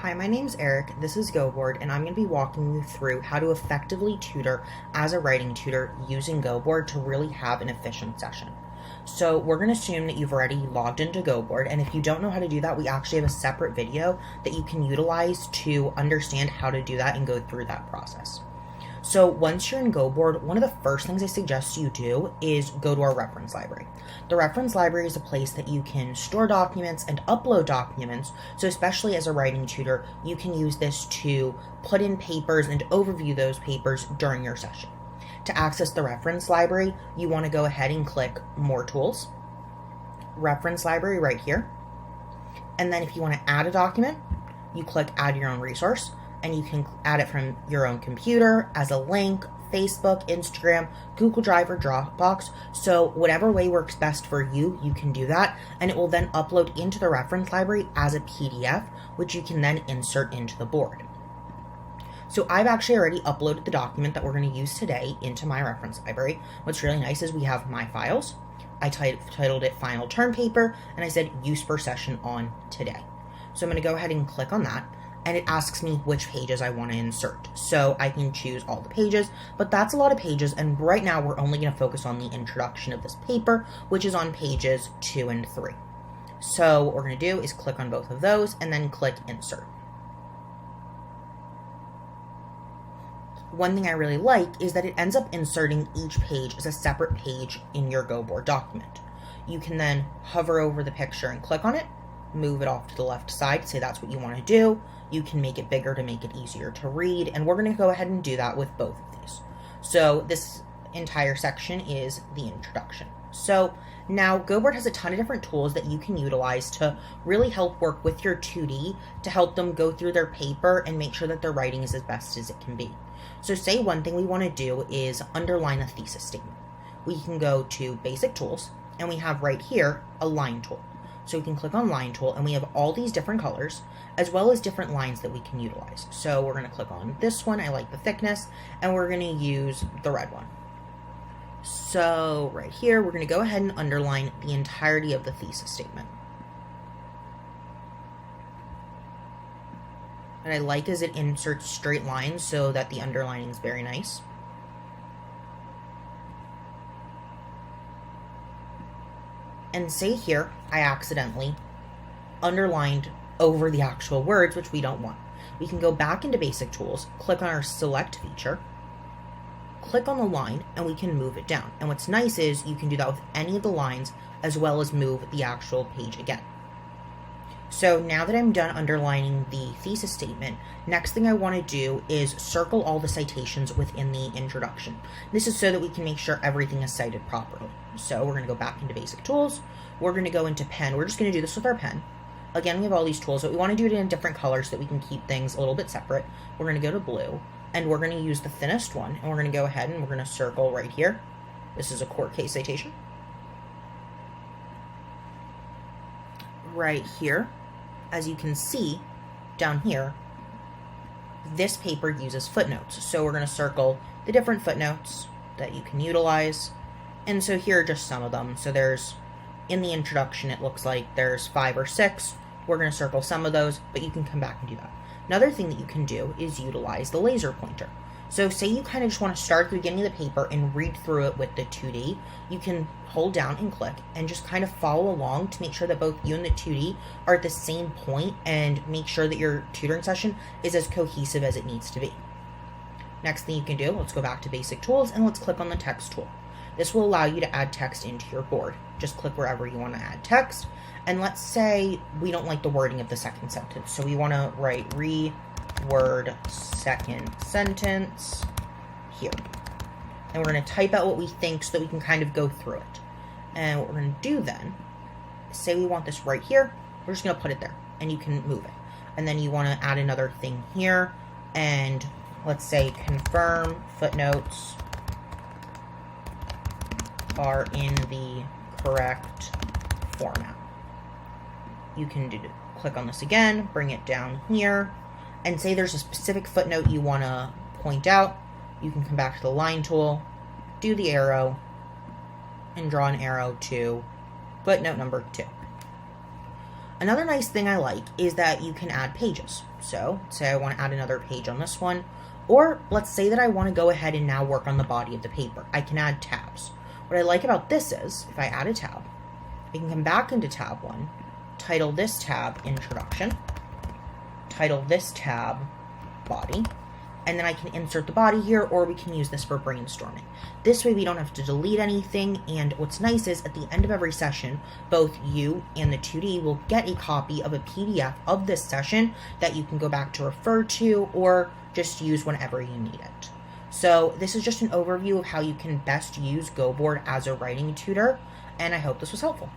Hi, my name's Eric, this is GoBoard, and I'm going to be walking you through how to effectively tutor as a writing tutor using GoBoard to really have an efficient session. So we're going to assume that you've already logged into GoBoard, and if you don't know how to do that, we actually have a separate video that you can utilize to understand how to do that and go through that process. So once you're in GoBoard, one of the first things I suggest you do is go to our reference library. The reference library is a place that you can store documents and upload documents, so especially as a writing tutor, you can use this to put in papers and overview those papers during your session. To access the reference library, you want to go ahead and click More Tools, Reference Library right here, and then if you want to add a document, you click Add Your Own Resource, and you can add it from your own computer, as a link, Facebook, Instagram, Google Drive, or Dropbox. So whatever way works best for you, you can do that, and it will then upload into the reference library as a PDF, which you can then insert into the board. So I've actually already uploaded the document that we're going to use today into my reference library. What's really nice is we have my files. I titled it Final Term Paper, and I said Use per Session on Today. So I'm going to go ahead and click on that, and it asks me which pages I want to insert. So I can choose all the pages, but that's a lot of pages, and right now we're only going to focus on the introduction of this paper, which is on pages 2 and 3. So what we're going to do is click on both of those and then click Insert. One thing I really like is that it ends up inserting each page as a separate page in your GoBoard document. You can then hover over the picture and click on it, move it off to the left side, say that's what you want to do. You can make it bigger to make it easier to read, and we're going to go ahead and do that with both of these. So this entire section is the introduction. So now GoBoard has a ton of different tools that you can utilize to really help work with your 2D to help them go through their paper and make sure that their writing is as best as it can be. So say one thing we want to do is underline a thesis statement. We can go to Basic Tools, and we have right here a line tool. So we can click on Line Tool, and we have all these different colors, as well as different lines that we can utilize. So we're going to click on this one, I like the thickness, and we're going to use the red one. So right here, we're going to go ahead and underline the entirety of the thesis statement. What I like is it inserts straight lines so that the underlining is very nice. And say here, I accidentally underlined over the actual words, which we don't want. We can go back into Basic Tools, click on our Select feature, click on the line, and we can move it down. And what's nice is you can do that with any of the lines, as well as move the actual page again. So now that I'm done underlining the thesis statement, next thing I want to do is circle all the citations within the introduction. This is so that we can make sure everything is cited properly. So we're going to go back into Basic Tools. We're going to go into Pen. We're just going to do this with our pen. Again, we have all these tools, but we want to do it in different colors so that we can keep things a little bit separate. We're going to go to blue, and we're going to use the thinnest one, and we're going to go ahead and we're going to circle right here. This is a court case citation. Right here, as you can see down here, this paper uses footnotes. So we're going to circle the different footnotes that you can utilize. And so here are just some of them. So there's, in the introduction, it looks like there's 5 or 6. We're going to circle some of those, but you can come back and do that. Another thing that you can do is utilize the laser pointer. So say you kind of just want to start at the beginning of the paper and read through it with the 2D, you can hold down and click and just kind of follow along to make sure that both you and the 2D are at the same point and make sure that your tutoring session is as cohesive as it needs to be. Next thing you can do, let's go back to Basic Tools and let's click on the Text tool. This will allow you to add text into your board. Just click wherever you want to add text. And let's say we don't like the wording of the second sentence. So we want to write reword second sentence here. And we're going to type out what we think so that we can kind of go through it. And what we're going to do then, say we want this right here, we're just going to put it there. And you can move it. And then you want to add another thing here. And let's say confirm footnotes are in the correct format. You can click on this again, bring it down here, and say there's a specific footnote you want to point out. You can come back to the line tool, do the arrow, and draw an arrow to footnote number 2. Another nice thing I like is that you can add pages. So, say I want to add another page on this one, or let's say that I want to go ahead and now work on the body of the paper. I can add tabs. What I like about this is, if I add a tab, I can come back into tab 1, title this tab Introduction, title this tab Body, and then I can insert the body here, or we can use this for brainstorming. This way we don't have to delete anything, and what's nice is at the end of every session, both you and the 2D will get a copy of a PDF of this session that you can go back to refer to or just use whenever you need it. So this is just an overview of how you can best use GoBoard as a writing tutor, and I hope this was helpful.